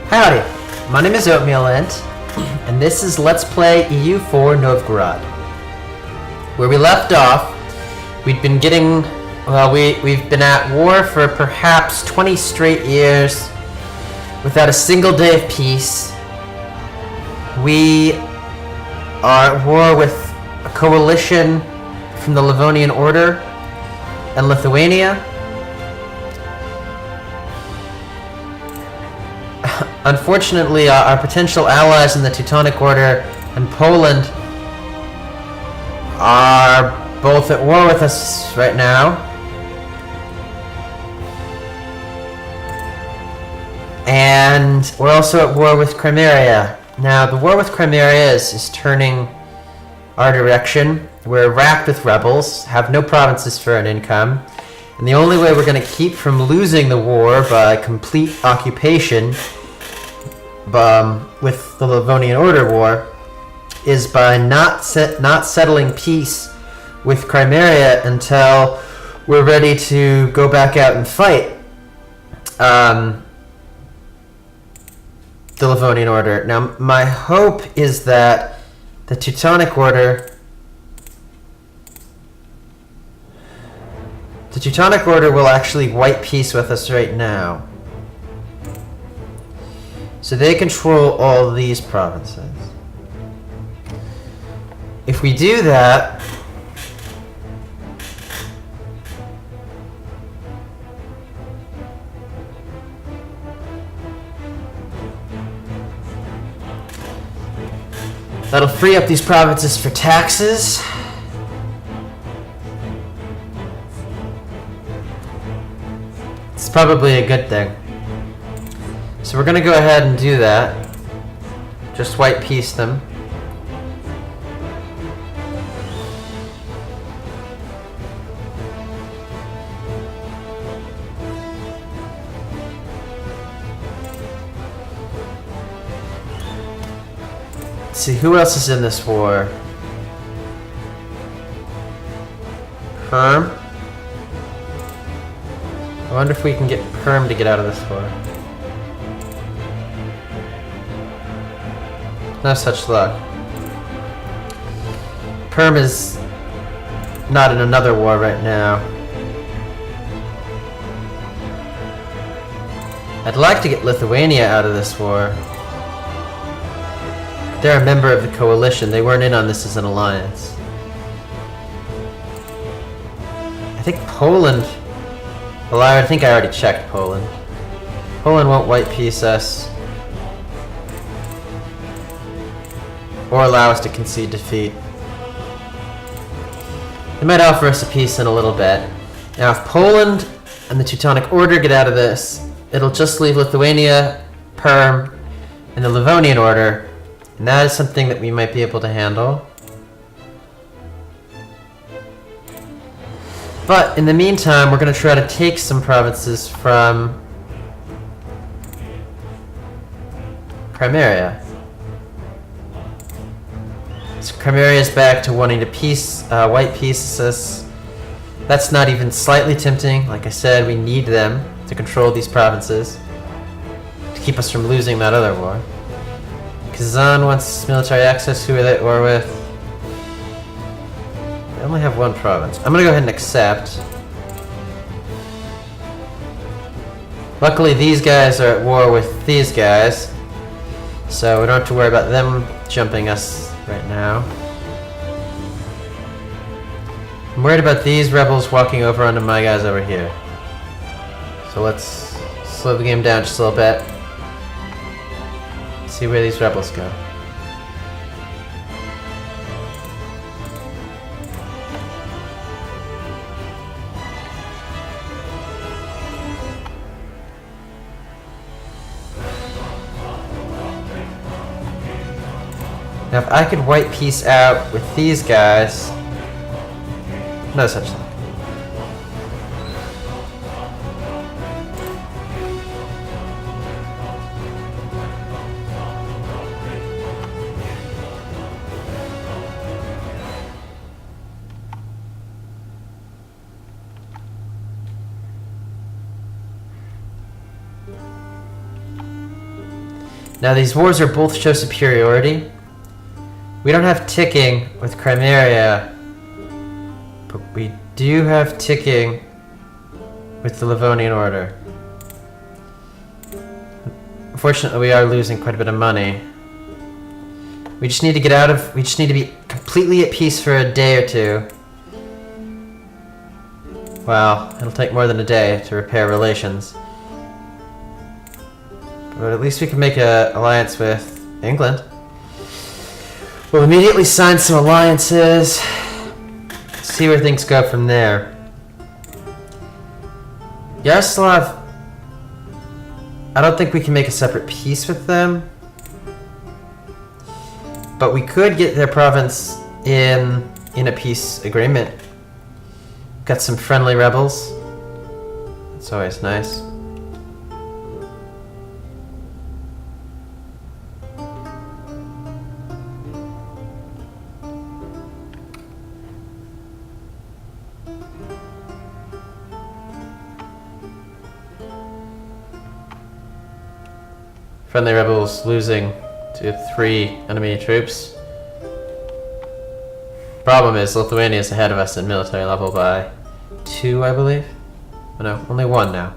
Howdy, my name is Oatmeal Ant, and this is Let's Play EU4 Novgorod. Where we left off, we've been getting, we've been at war for perhaps 20 straight years without a single day of peace. We are at war with a coalition from the Livonian Order and Lithuania. Unfortunately, our potential allies in the Teutonic Order and Poland are both at war with us right now. And we're also at war with Crimea. Now, the war with Crimea is turning our direction. We're racked with rebels, have no provinces for an income, and the only way we're going to keep from losing the war by complete occupation with the Livonian Order War is by not settling peace with Crimea until we're ready to go back out and fight the Livonian Order. Now, my hope is that the Teutonic Order will actually wipe peace with us right now. So they control all these provinces. If we do that, that'll free up these provinces for taxes. It's probably a good thing. So we're gonna go ahead and do that. Just white peace them. Let's see, who else is in this war? Perm? I wonder if we can get Perm to get out of this war. No such luck. Perm is not in another war right now. I'd like to get Lithuania out of this war. They're a member of the coalition. They weren't in on this as an alliance. I think Poland... Well, I think I already checked Poland. Poland won't white peace us or allow us to concede defeat. They might offer us a peace in a little bit. Now, if Poland and the Teutonic Order get out of this, it'll just leave Lithuania, Perm, and the Livonian Order, and that is something that we might be able to handle. But in the meantime, we're going to try to take some provinces from Crimea. So Crimea is back to wanting to white peace us. That's not even slightly tempting. Like I said, we need them to control these provinces to keep us from losing that other war. Kazan wants military access. Who are they at war with? They only have one province. I'm gonna go ahead and accept. Luckily, these guys are at war with these guys, so we don't have to worry about them jumping us right now. I'm worried about these rebels walking over onto my guys over here. So let's slow the game down just a little bit. See where these rebels go. Now, if I could white peace out with these guys, no such thing. Now these wars are both show superiority. We don't have ticking with Crimea, but we do have ticking with the Livonian Order. Unfortunately, we are losing quite a bit of money. We just need to get out of... We just need to be completely at peace for a day or two. Well, it'll take more than a day to repair relations. But at least we can make an alliance with England. We'll immediately sign some alliances. See where things go from there. Yaroslav... I don't think we can make a separate peace with them. But we could get their province in a peace agreement. Got some friendly rebels. It's always nice. Friendly rebels losing to 3 enemy troops. Problem is, Lithuania is ahead of us in military level by 2, I believe. Oh no, only 1 now.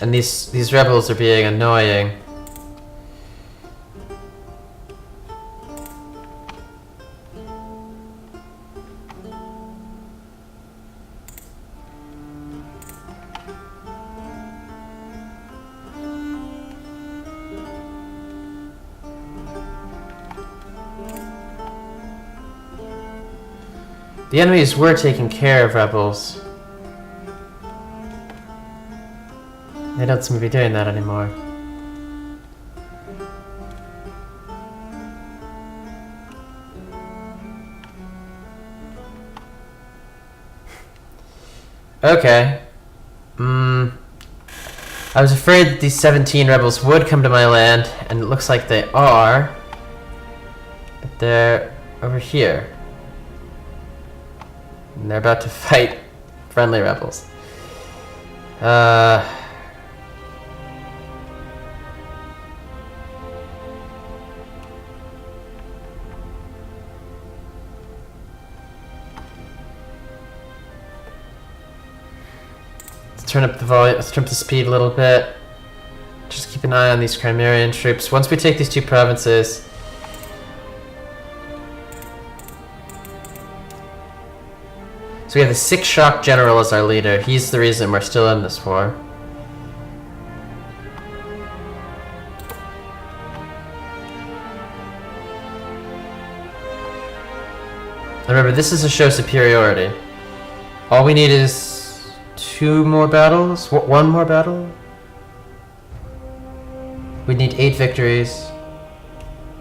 And these rebels are being annoying. The enemies were taking care of rebels. They don't seem to be doing that anymore. Okay. I was afraid that these 17 rebels would come to my land, and it looks like they are. But they're over here. And they're about to fight friendly rebels. Let's turn up the volume, let's turn up the speed a little bit. Just keep an eye on these Crimean troops. Once we take these 2 provinces, so we have the 6 shock general as our leader. He's the reason we're still in this war. Remember, this is a show superiority. All we need is 2 more battles? 1 more battle? We need 8 victories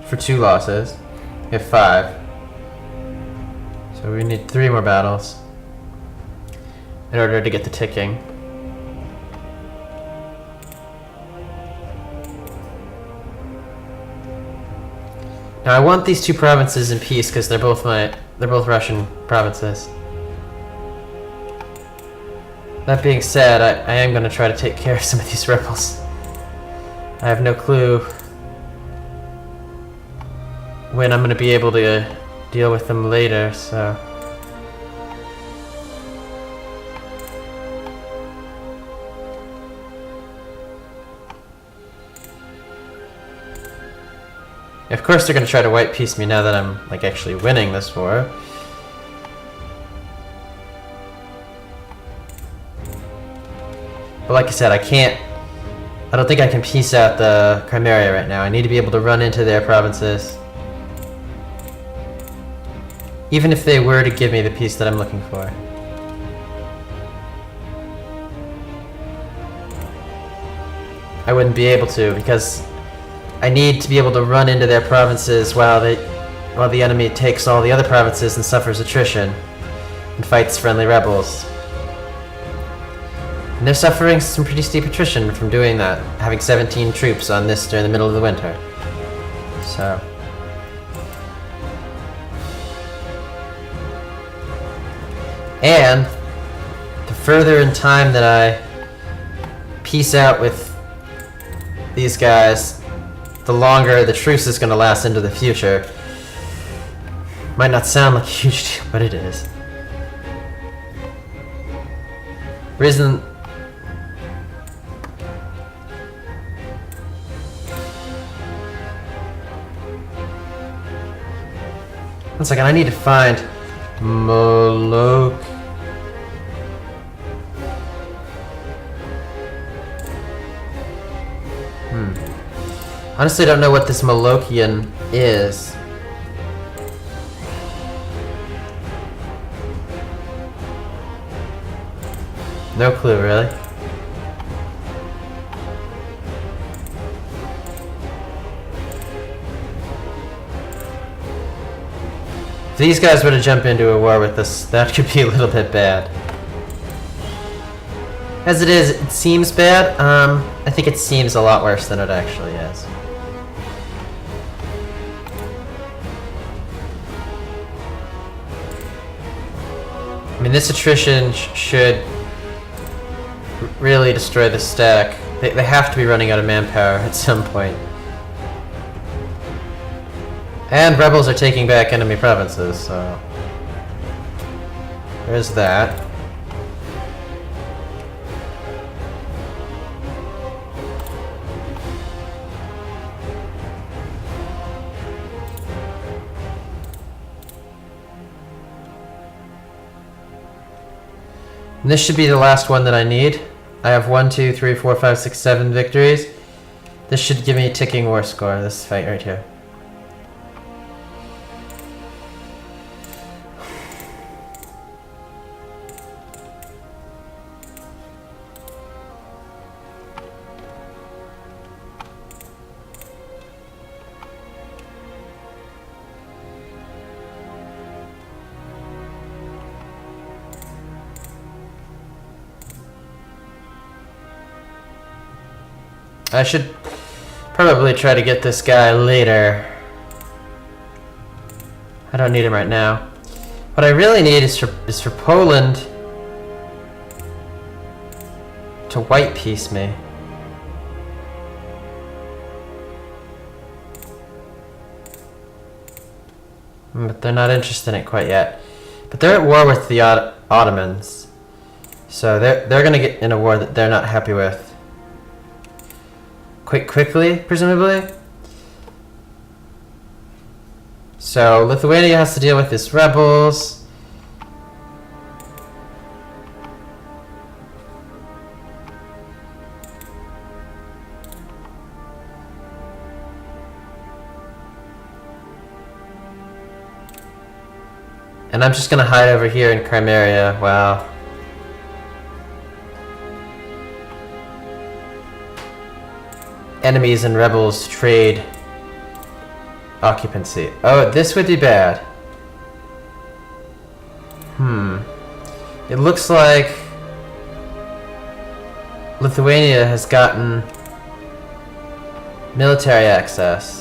for 2 losses. We have 5. So we need 3 more battles in order to get the ticking. Now I want these 2 provinces in peace because they're both Russian provinces. That being said, I am going to try to take care of some of these rebels. I have no clue when I'm going to be able to deal with them later, so... Of course they're going to try to white peace me now that I'm, like, actually winning this war. But like I said, I don't think I can peace out the Crimea right now. I need to be able to run into their provinces. Even if they were to give me the peace that I'm looking for. I wouldn't be able to, because I need to be able to run into their provinces while the enemy takes all the other provinces and suffers attrition and fights friendly rebels. And they're suffering some pretty steep attrition from doing that, having 17 troops on this during the middle of the winter. So And the further in time that I peace out with these guys, the longer the truce is going to last into the future. Might not sound like a huge deal, but it is. Reason... One second, I need to find Moloch. Honestly, I don't know what this Molochian is. No clue, really. If these guys were to jump into a war with us, that could be a little bit bad. As it is, it seems bad. I think it seems a lot worse than it actually is. I mean, this attrition should really destroy the stack. They have to be running out of manpower at some point. And rebels are taking back enemy provinces, so... There's that. And this should be the last one that I need. I have 1, 2, 3, 4, 5, 6, 7 victories. This should give me a ticking war score, this fight right here. I should probably try to get this guy later. I don't need him right now. What I really need is for Poland to white peace me. But they're not interested in it quite yet. But they're at war with the Ottomans. So they're gonna get in a war that they're not happy with. Quickly, presumably. So Lithuania has to deal with its rebels. And I'm just gonna hide over here in Crimea. Wow. Enemies and rebels trade occupancy. Oh, this would be bad. It looks like Lithuania has gotten military access.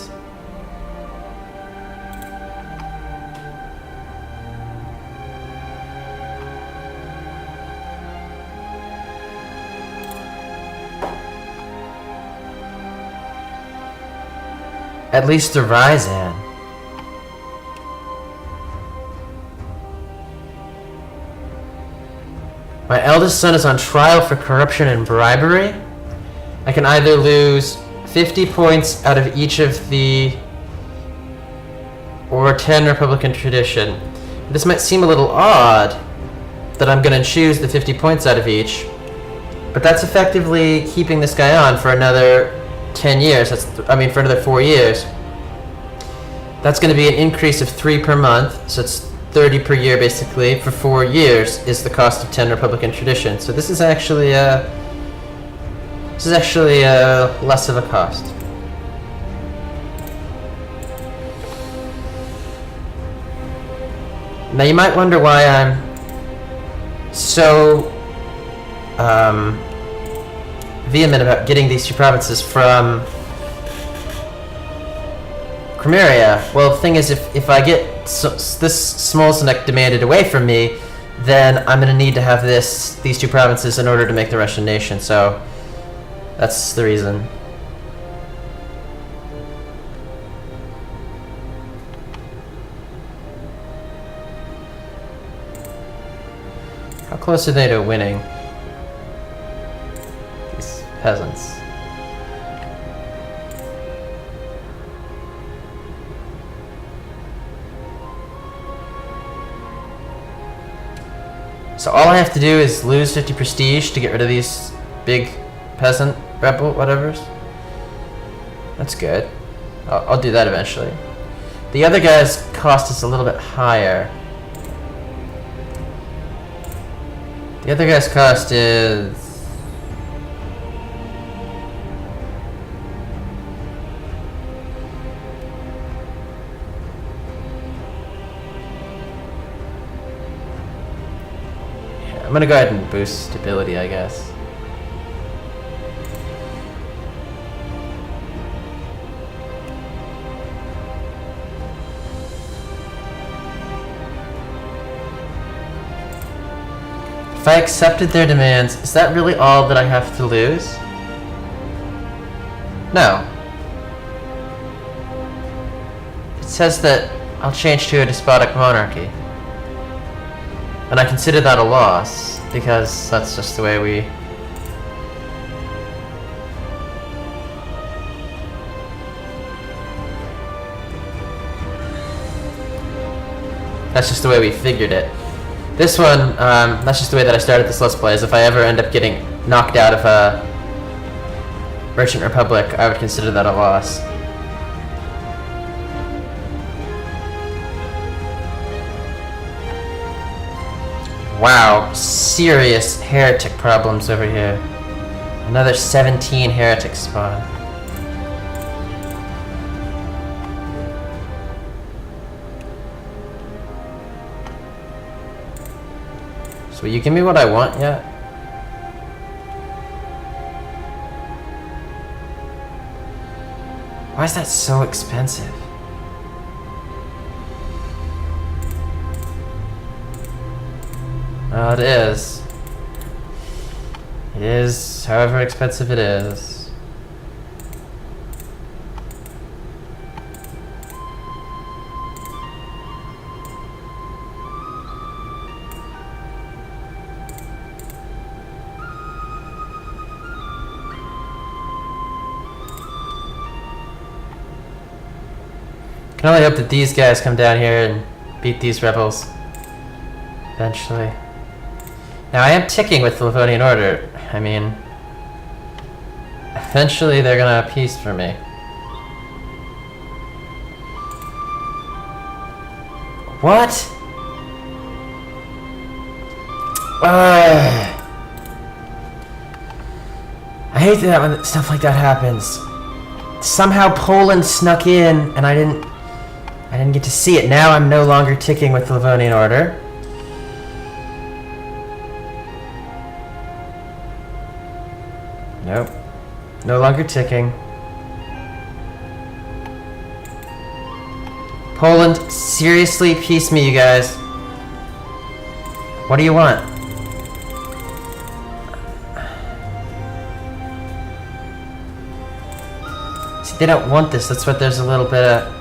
At least the Ryazan. My eldest son is on trial for corruption and bribery. I can either lose 50 points out of each of the... or 10 Republican tradition. This might seem a little odd that I'm going to choose the 50 points out of each, but that's effectively keeping this guy on for another 10 years, for another 4 years. That's going to be an increase of 3 per month, so it's 30 per year basically. For 4 years is the cost of 10 Republican tradition. So this is actually less of a cost. Now you might wonder why I'm so vehement about getting these 2 provinces from Crimea. Well, the thing is, if I get this Smolsenek demanded away from me, then I'm gonna need to have these two provinces in order to make the Russian nation. So that's the reason. How close are they to winning? These peasants. So all I have to do is lose 50 prestige to get rid of these big peasant rebel whatevers. That's good. I'll do that eventually. The other guy's cost is a little bit higher. The other guy's cost is... I'm gonna go ahead and boost stability, I guess. If I accepted their demands, is that really all that I have to lose? No. It says that I'll change to a despotic monarchy. And I consider that a loss, because that's just the way we... That's just the way we figured it. This one, that's just the way that I started this Let's Play, is if I ever end up getting knocked out of a Merchant Republic, I would consider that a loss. Wow, serious heretic problems over here. Another 17 heretics spawn. So will you give me what I want yet? Why is that so expensive? Oh, it is. It is, however expensive it is. Can only hope that these guys come down here and beat these rebels eventually. Now I am ticking with the Livonian Order. I mean, eventually they're gonna appease for me. What? I hate that when stuff like that happens. Somehow Poland snuck in and I didn't get to see it. Now I'm no longer ticking with the Livonian Order. Nope. No longer ticking. Poland, seriously, peace me, you guys. What do you want? See, they don't want this. That's what there's a little bit of...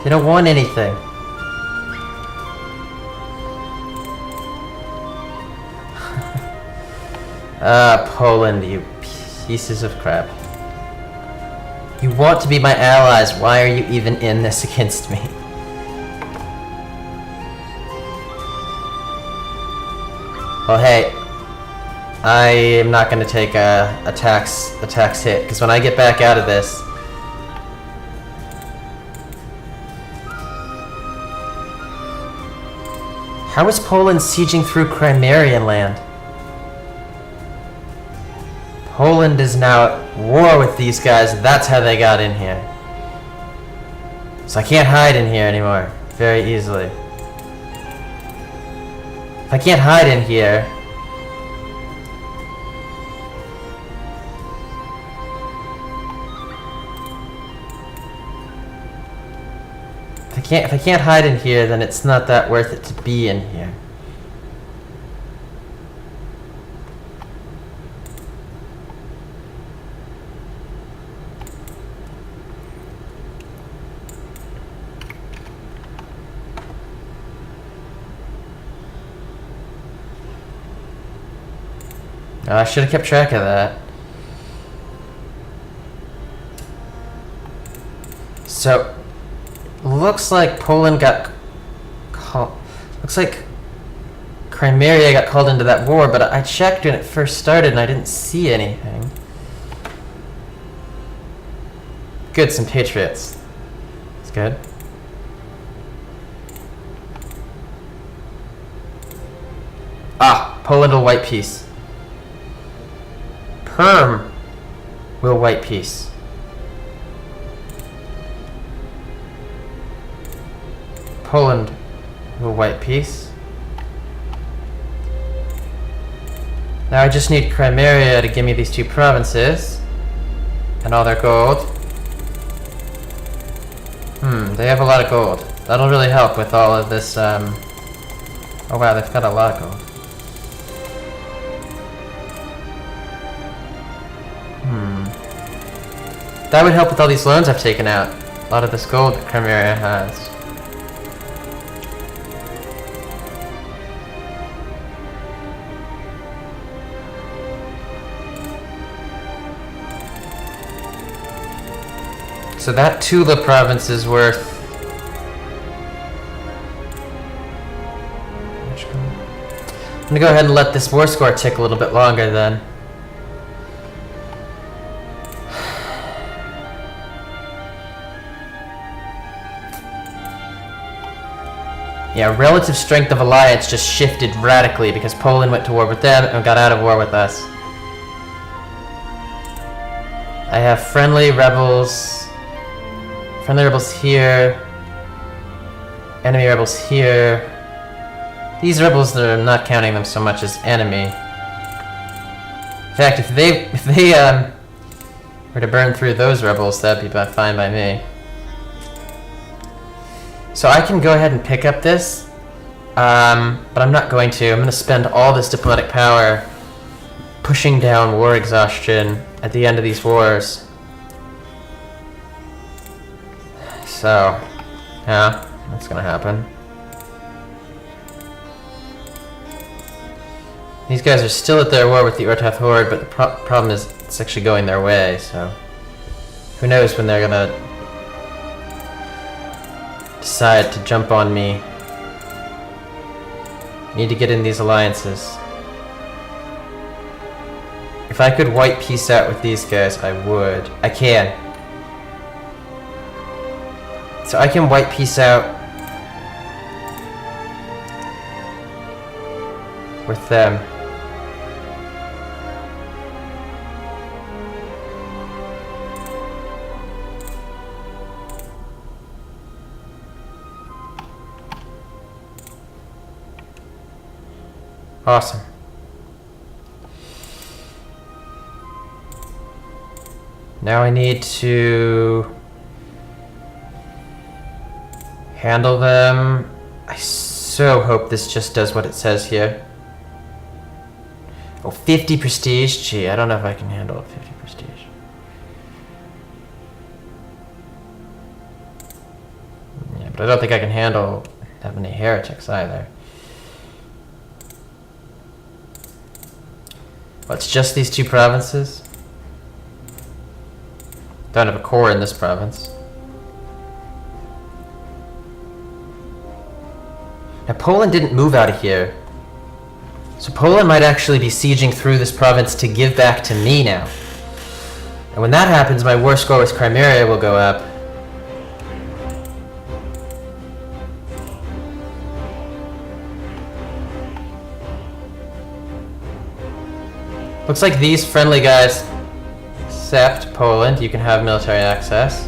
They don't want anything. Poland, you pieces of crap. You want to be my allies. Why are you even in this against me? Well, hey, I am not going to take a tax hit, because when I get back out of this, how is Poland sieging through Crimean land? Poland is now at war with these guys. That's how they got in here. So I can't hide in here anymore very easily. If I can't hide in here, If I can't hide in here, then it's not that worth it to be in here. Oh, I should have kept track of that. So, looks like Poland got looks like Crimea got called into that war, but I checked when it first started and I didn't see anything. Good, some patriots. That's good. Ah, Poland will white peace. Perm will white peace. Poland will white peace. Now I just need Crimea to give me these 2 provinces and all their gold. They have a lot of gold. That'll really help with all of this. Oh wow, they've got a lot of gold. That would help with all these loans I've taken out. A lot of this gold that Crimea has. So that Tula province is worth... I'm gonna go ahead and let this war score tick a little bit longer then. Yeah, relative strength of alliance just shifted radically because Poland went to war with them and got out of war with us. I have friendly rebels here, enemy rebels here. These rebels, I'm not counting them so much as enemy. In fact, if they were to burn through those rebels, that'd be fine by me. So I can go ahead and pick up this, but I'm not going to. I'm going to spend all this diplomatic power pushing down war exhaustion at the end of these wars. So, yeah, that's going to happen. These guys are still at their war with the Urtath Horde, but the problem is it's actually going their way, so who knows when they're going to decide to jump on me. Need to get in these alliances. If I could white peace out with these guys, I would. I can. So I can white peace out with them. Awesome. Now I need to handle them. I so hope this just does what it says here. Oh, 50 prestige? Gee, I don't know if I can handle 50 prestige. Yeah, but I don't think I can handle that many heretics either. Well, it's just these 2 provinces. Don't have a core in this province. Now, Poland didn't move out of here. So Poland might actually be sieging through this province to give back to me now. And when that happens, my war score with Crimea will go up. Looks like these friendly guys accept Poland. You can have military access.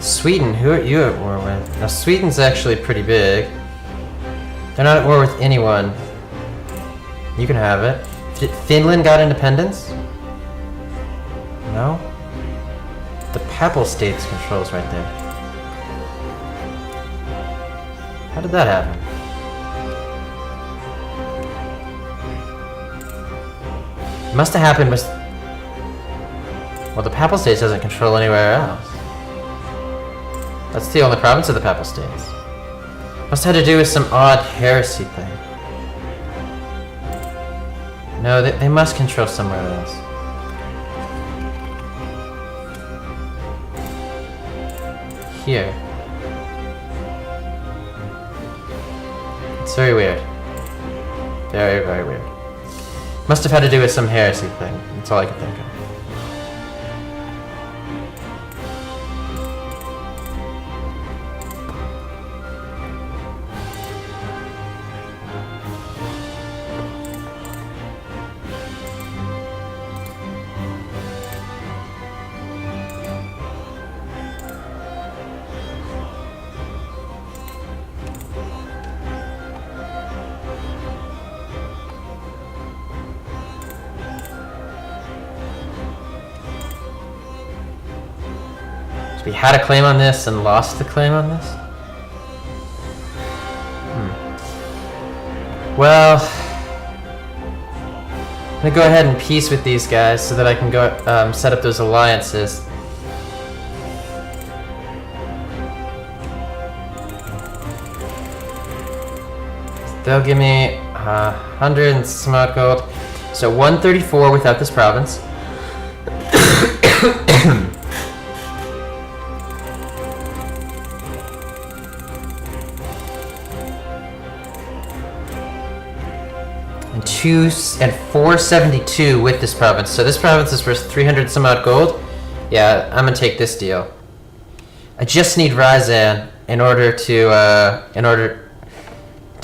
Sweden, who are you at war with? Now Sweden's actually pretty big. They're not at war with anyone. You can have it. Finland got independence? No? The Papal States controls right there. How did that happen? It must have happened with... Well, the Papal States doesn't control anywhere else. That's the only province of the Papal States. Must have had to do with some odd heresy thing. No, they must control somewhere else. Here. It's very weird. Very, very weird. Must have had to do with some heresy thing. That's all I can think of. We had a claim on this and lost the claim on this? Well, I'm gonna go ahead and peace with these guys so that I can go set up those alliances. They'll give me 100 and some odd gold. So 134 without this province. And 472 with this province. So this province is worth 300 some odd gold. Yeah, I'm gonna take this deal. I just need Ryazan in order to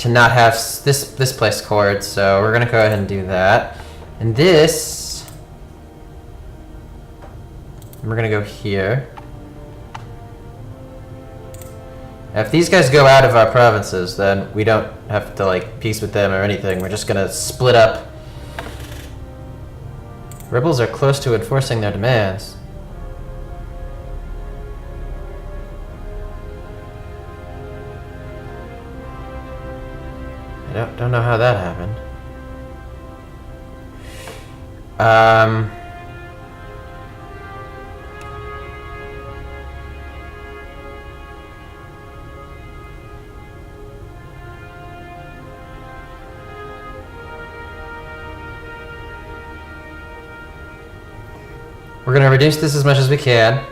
not have this place cored. So we're gonna go ahead and do that. And this, we're gonna go here. Now, if these guys go out of our provinces, then we don't have to like peace with them or anything. We're just gonna split up. Rebels are close to enforcing their demands. I don't know how that happened. We're gonna reduce this as much as we can.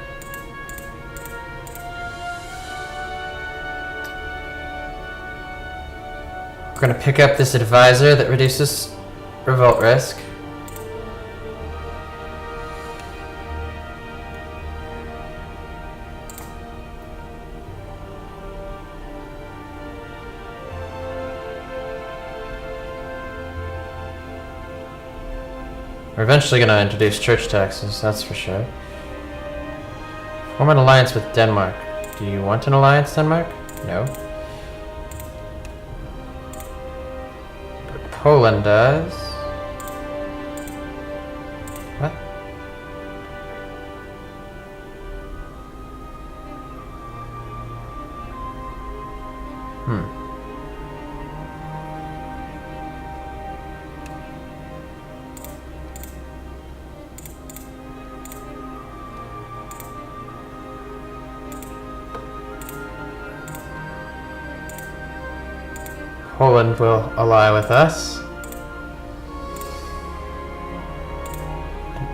We're gonna pick up this advisor that reduces revolt risk. We're eventually going to introduce church taxes, that's for sure. Form an alliance with Denmark. Do you want an alliance, Denmark? No. But Poland does. What? Poland will ally with us.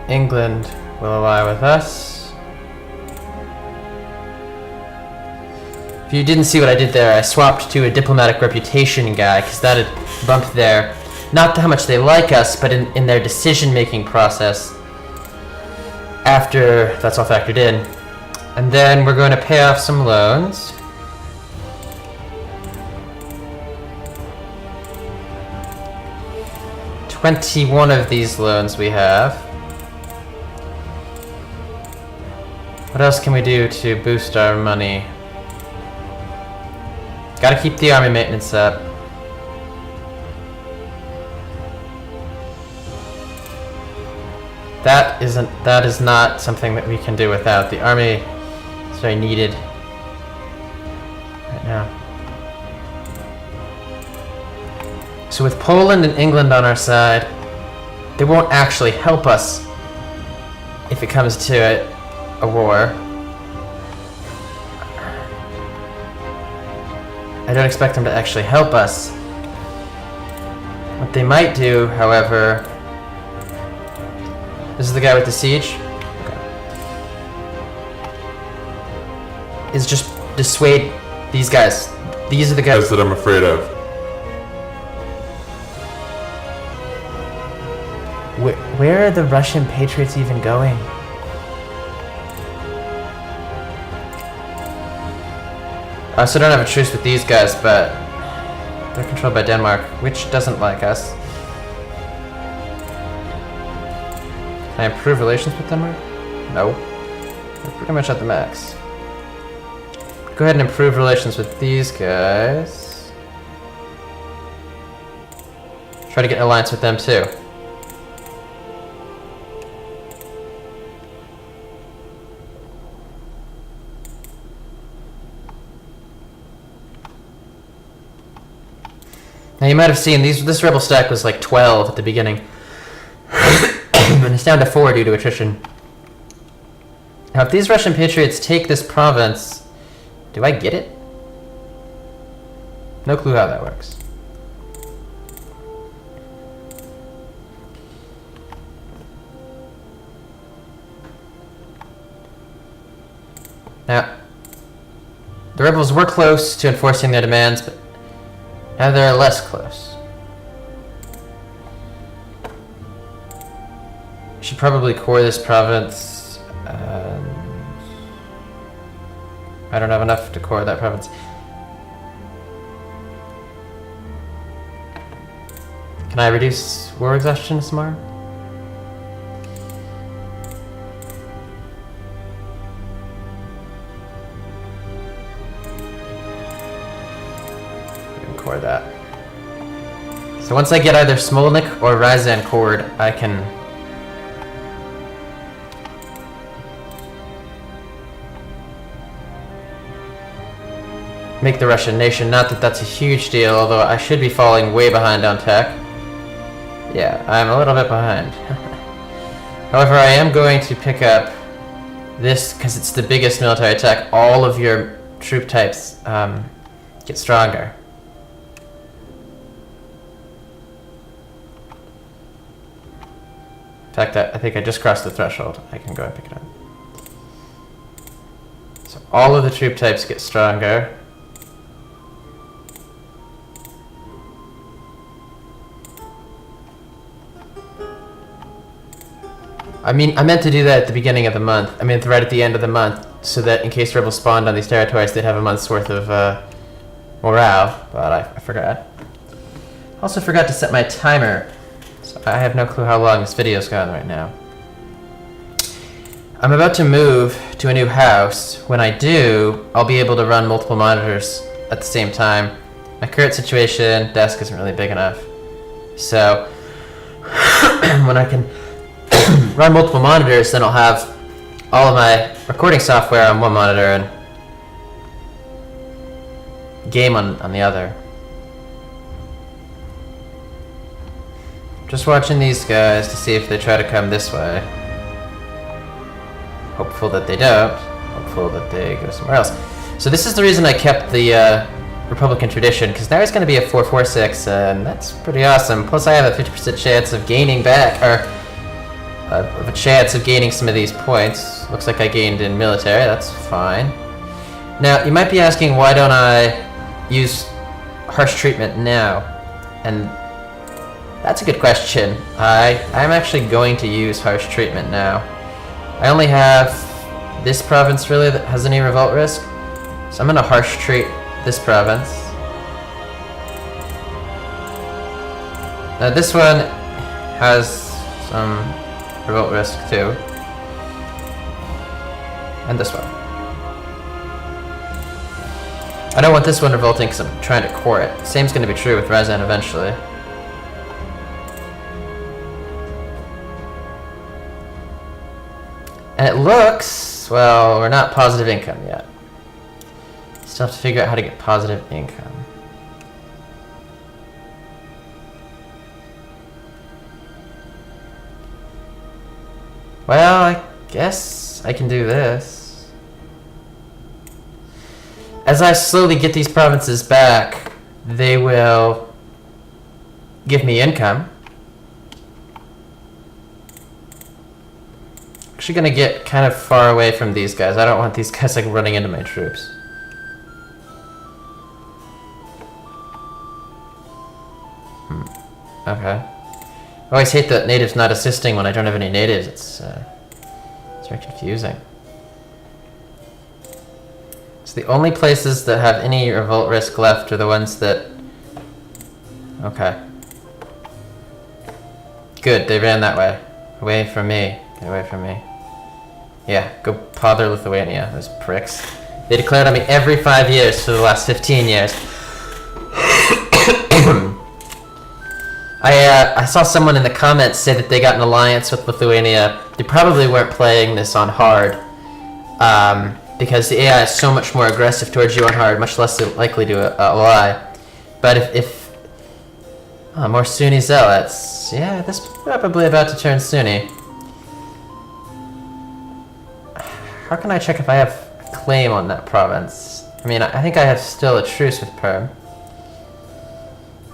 England will ally with us. If you didn't see what I did there, I swapped to a diplomatic reputation guy, because that had bumped their, not how much they like us, but in their decision-making process after that's all factored in. And then we're going to pay off some loans. $21 of these loans we have. What else can we do to boost our money? Gotta keep the army maintenance up. That is not something that we can do without. The army is very needed right now. So with Poland and England on our side, they won't actually help us if it comes to it, a war. I don't expect them to actually help us. What they might do, however... This is the guy with the siege? Okay. Is just dissuade these guys. These are the guys that I'm afraid of. Where are the Russian patriots even going? I also don't have a truce with these guys, but they're controlled by Denmark, which doesn't like us. Can I improve relations with Denmark? No. We're pretty much at the max. Go ahead and improve relations with these guys. Try to get an alliance with them too. Now you might have seen this rebel stack was like 12 at the beginning. And it's down to 4 due to attrition. Now if these Russian patriots take this province, do I get it? No clue how that works. Now, the rebels were close to enforcing their demands, but now they're less close. I should probably core this province. I don't have enough to core that province. Can I reduce war exhaustion some more? Core that. So once I get either Smolnik or Ryazan cored, I can make the Russian nation. Not that that's a huge deal, although I should be falling way behind on tech. Yeah, I'm a little bit behind. However, I am going to pick up this because it's the biggest military tech. All of your troop types get stronger. In fact, I think I just crossed the threshold. I can go and pick it up. So all of the troop types get stronger. I mean, I meant to do that at the beginning of the month. I mean, right at the end of the month, so that in case rebels spawned on these territories, they'd have a month's worth of morale, but I forgot. Also forgot to set my timer. So I have no clue how long this video's gone right now. I'm about to move to a new house. When I do, I'll be able to run multiple monitors at the same time. My current situation, desk isn't really big enough. So, when I can run multiple monitors, then I'll have all of my recording software on one monitor and game on the other. Just watching these guys to see if they try to come this way. Hopeful that they don't. Hopeful that they go somewhere else. So this is the reason I kept the Republican tradition, because now it's going to be a 446, and that's pretty awesome. Plus I have a 50% chance of gaining back, or of a chance of gaining some of these points. Looks like I gained in military, that's fine. Now, you might be asking, why don't I use harsh treatment now? And that's a good question. I'm actually going to use harsh treatment now. I only have this province really that has any revolt risk, so I'm gonna harsh treat this province. Now this one has some revolt risk too. And this one. I don't want this one revolting because I'm trying to core it. Same's going to be true with Ryzen eventually. And it looks, well, we're not positive income yet. Still have to figure out how to get positive income. Well, I guess I can do this. As I slowly get these provinces back, they will give me income. Actually gonna get kind of far away from these guys. I don't want these guys like running into my troops. Okay. I always hate that natives not assisting when I don't have any natives. It's very confusing. So the only places that have any revolt risk left are the ones that... Okay. Good, they ran that way. Away from me. Get away from me. Yeah, go bother Lithuania, those pricks. They declared on me every 5 years for the last 15 years. I saw someone in the comments say that they got an alliance with Lithuania. They probably weren't playing this on hard, because the AI is so much more aggressive towards you on hard, much less likely to ally. But if more Sunni zealots, yeah, this is probably about to turn Sunni. How can I check if I have a claim on that province? I mean, I think I have still a truce with Perm.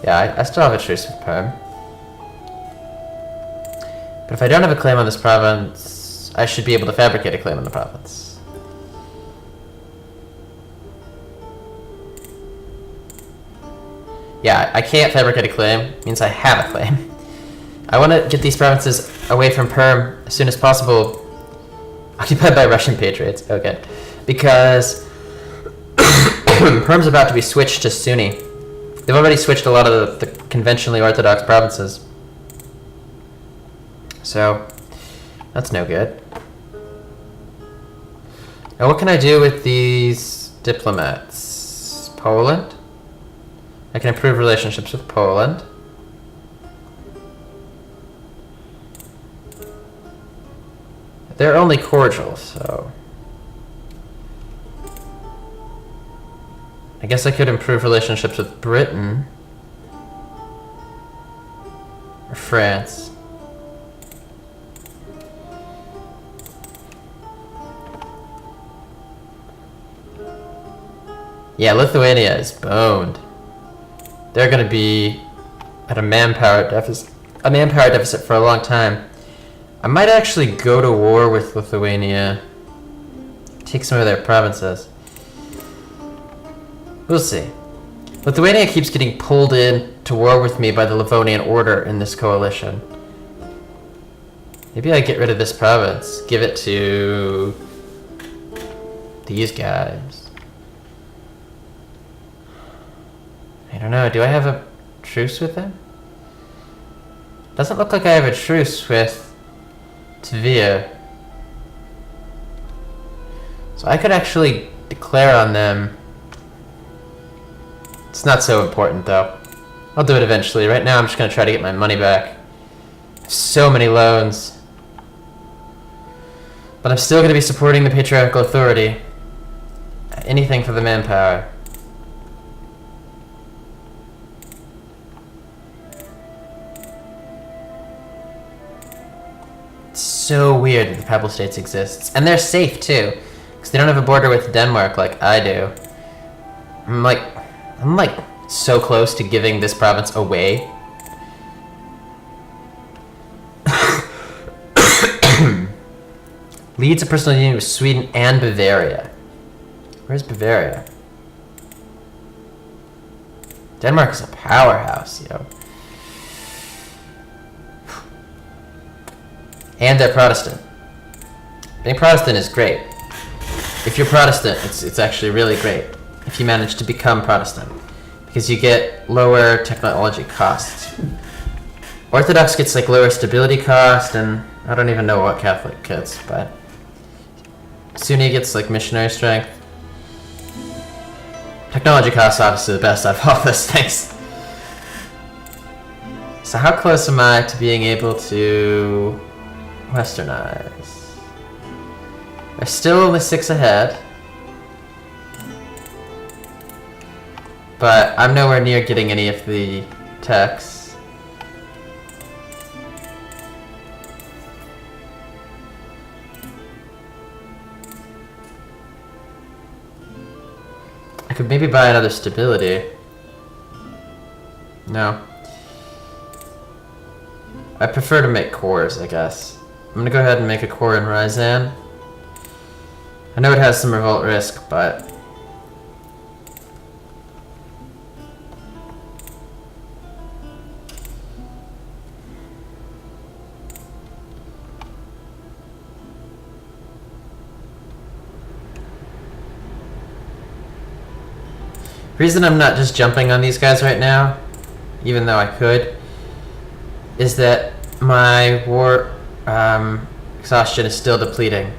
Yeah, I still have a truce with Perm. But if I don't have a claim on this province, I should be able to fabricate a claim on the province. Yeah, I can't fabricate a claim. It means I have a claim. I want to get these provinces away from Perm as soon as possible. Occupied by Russian patriots. Okay. Because Perm's about to be switched to Sunni. They've already switched a lot of the conventionally orthodox provinces. So, that's no good. Now what can I do with these diplomats? Poland? I can improve relationships with Poland. They're only cordial, so... I guess I could improve relationships with Britain. Or France. Yeah, Lithuania is boned. They're gonna be at a manpower deficit for a long time. I might actually go to war with Lithuania. Take some of their provinces. We'll see. Lithuania keeps getting pulled in to war with me by the Livonian Order in this coalition. Maybe I get rid of this province. Give it to these guys. I don't know. Do I have a truce with them? Doesn't look like I have a truce with Tvia. So I could actually declare on them. It's not so important though. I'll do it eventually. Right now I'm just going to try to get my money back. I have so many loans. But I'm still going to be supporting the patriarchal authority. Anything for the manpower. It's so weird that the Papal States exists. And they're safe too. Because they don't have a border with Denmark like I do. I'm like so close to giving this province away. Leads a personal union with Sweden and Bavaria. Where's Bavaria? Denmark is a powerhouse, yo. And they're Protestant. Being Protestant is great. If you're Protestant, it's actually really great. If you manage to become Protestant, because you get lower technology costs. Orthodox gets like lower stability cost, and I don't even know what Catholic gets, but Sunni gets like missionary strength. Technology costs obviously the best out of all those things. So how close am I to being able to westernize? We're still only 6 ahead. But I'm nowhere near getting any of the techs. I could maybe buy another stability. No. I prefer to make cores, I guess. I'm gonna go ahead and make a core in Ryzan. I know it has some revolt risk, but... The reason I'm not just jumping on these guys right now, even though I could, is that my war exhaustion is still depleting.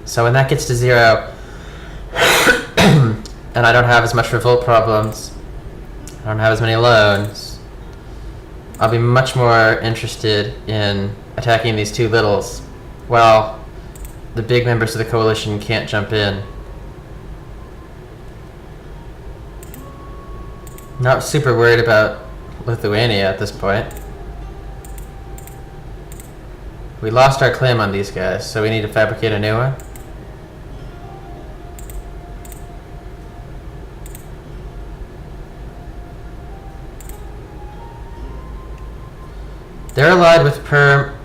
So when that gets to 0, and I don't have as much revolt problems, I don't have as many loans, I'll be much more interested in attacking these 2 littles, while the big members of the coalition can't jump in. Not super worried about Lithuania at this point. We lost our claim on these guys, so we need to fabricate a new one. They're allied with Perm.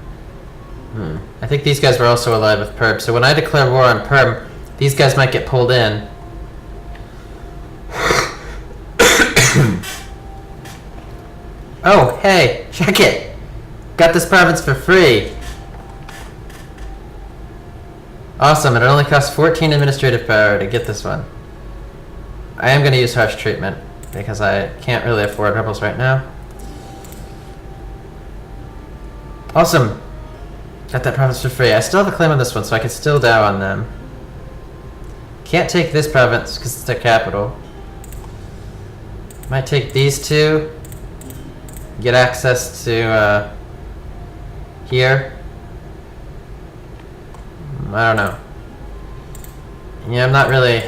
I think these guys were also allied with Perm, so when I declare war on Perm, these guys might get pulled in. Oh, hey, check it! Got this province for free! Awesome, it only costs 14 administrative power to get this one. I am going to use harsh treatment, because I can't really afford rebels right now. Awesome! Got that province for free. I still have a claim on this one, so I can still dow on them. Can't take this province, because it's their capital. Might take these 2. Get access to here. I don't know. Yeah, I'm not really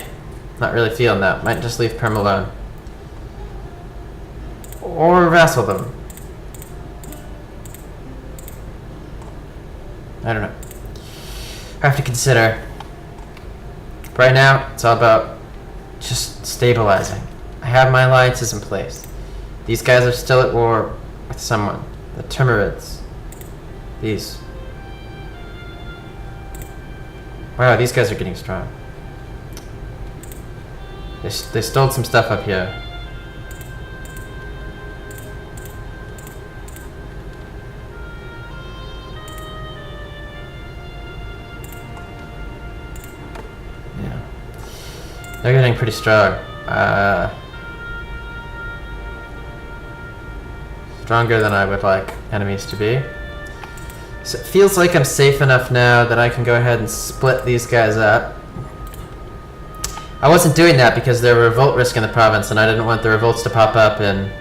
feeling that. Might just leave Perm alone. Or vassal them. I don't know. I have to consider. Right now, it's all about just stabilizing. I have my alliances in place. These guys are still at war with someone. The Timurids. These. Wow, these guys are getting strong. They stole some stuff up here. Yeah. They're getting pretty strong. Stronger than I would like enemies to be. So it feels like I'm safe enough now that I can go ahead and split these guys up. I wasn't doing that because there were revolt risk in the province and I didn't want the revolts to pop up and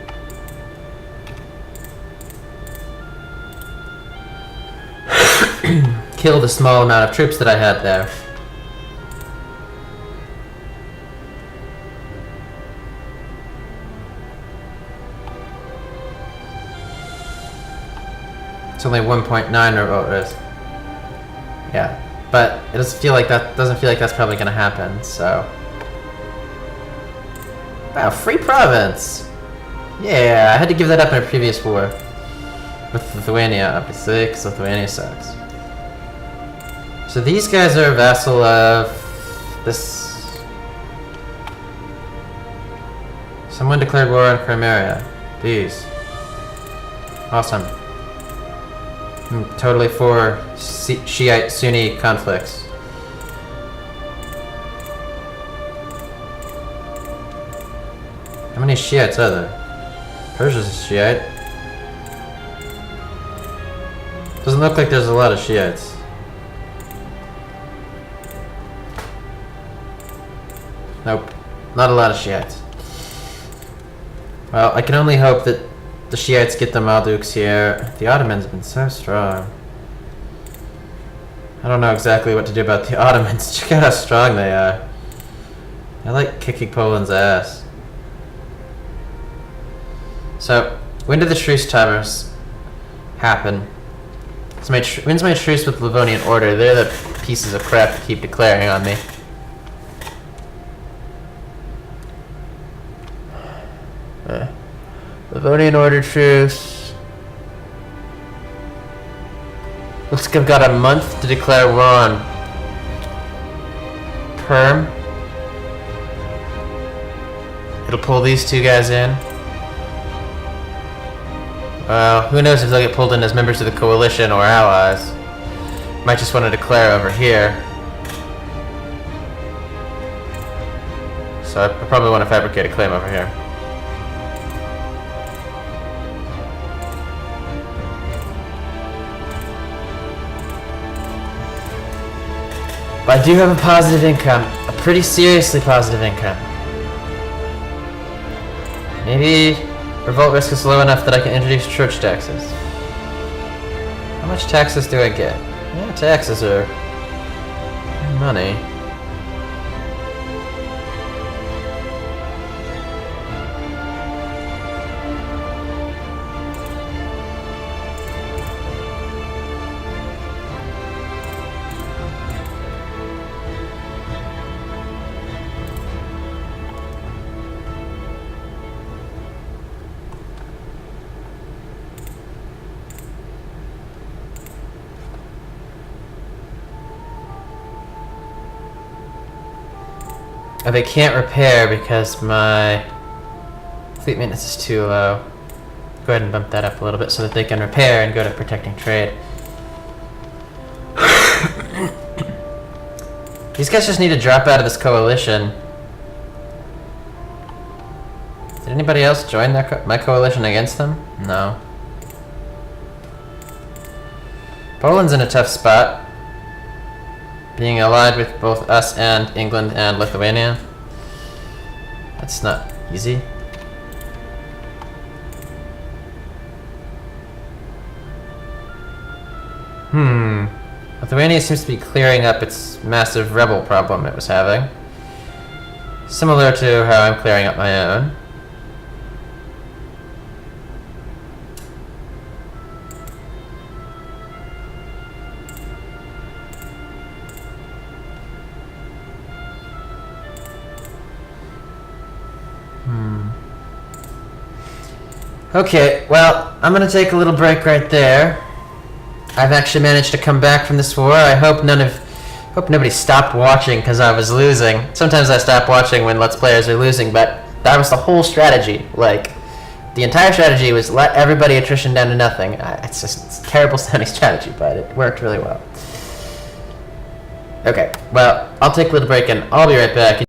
kill the small amount of troops that I had there. It's only 1.9 revolt risk. Yeah, but it doesn't feel like that's probably gonna happen. So, wow, free province. Yeah, I had to give that up in a previous war with Lithuania, obviously, because Lithuania sucks. So these guys are a vassal of this. Someone declared war on Crimea. These. Awesome. I'm totally for Shiite-Sunni conflicts. How many Shiites are there? Persia's a Shiite. Doesn't look like there's a lot of Shiites. Nope. Not a lot of Shiites. Well, I can only hope that the Shiites get the Malduks here. The Ottomans have been so strong. I don't know exactly what to do about the Ottomans. Check out how strong they are. I like kicking Poland's ass. So, when did the truce timers happen? So when's my truce with Livonian Order? They're the pieces of crap that keep declaring on me. Livonian Order truce. Looks like I've got a month to declare war on Perm. It'll pull these two guys in. Well, who knows if they'll get pulled in as members of the coalition or allies. Might just want to declare over here. So I probably want to fabricate a claim over here. But I do have a positive income. A pretty seriously positive income. Maybe revolt risk is low enough that I can introduce church taxes. How much taxes do I get? Yeah, taxes are money. Oh, they can't repair because my fleet maintenance is too low. Go ahead and bump that up a little bit so that they can repair and go to protecting trade. These guys just need to drop out of this coalition. Did anybody else join my coalition against them? No. Poland's in a tough spot. Being allied with both us and England and Lithuania. That's not easy. Lithuania seems to be clearing up its massive rebel problem it was having. Similar to how I'm clearing up my own. Okay, well, I'm gonna take a little break right there. I've actually managed to come back from this war. I hope nobody stopped watching because I was losing. Sometimes I stop watching when Let's Players are losing, but that was the whole strategy. Like, the entire strategy was let everybody attrition down to nothing. It's a terrible sounding strategy, but it worked really well. Okay, well, I'll take a little break and I'll be right back.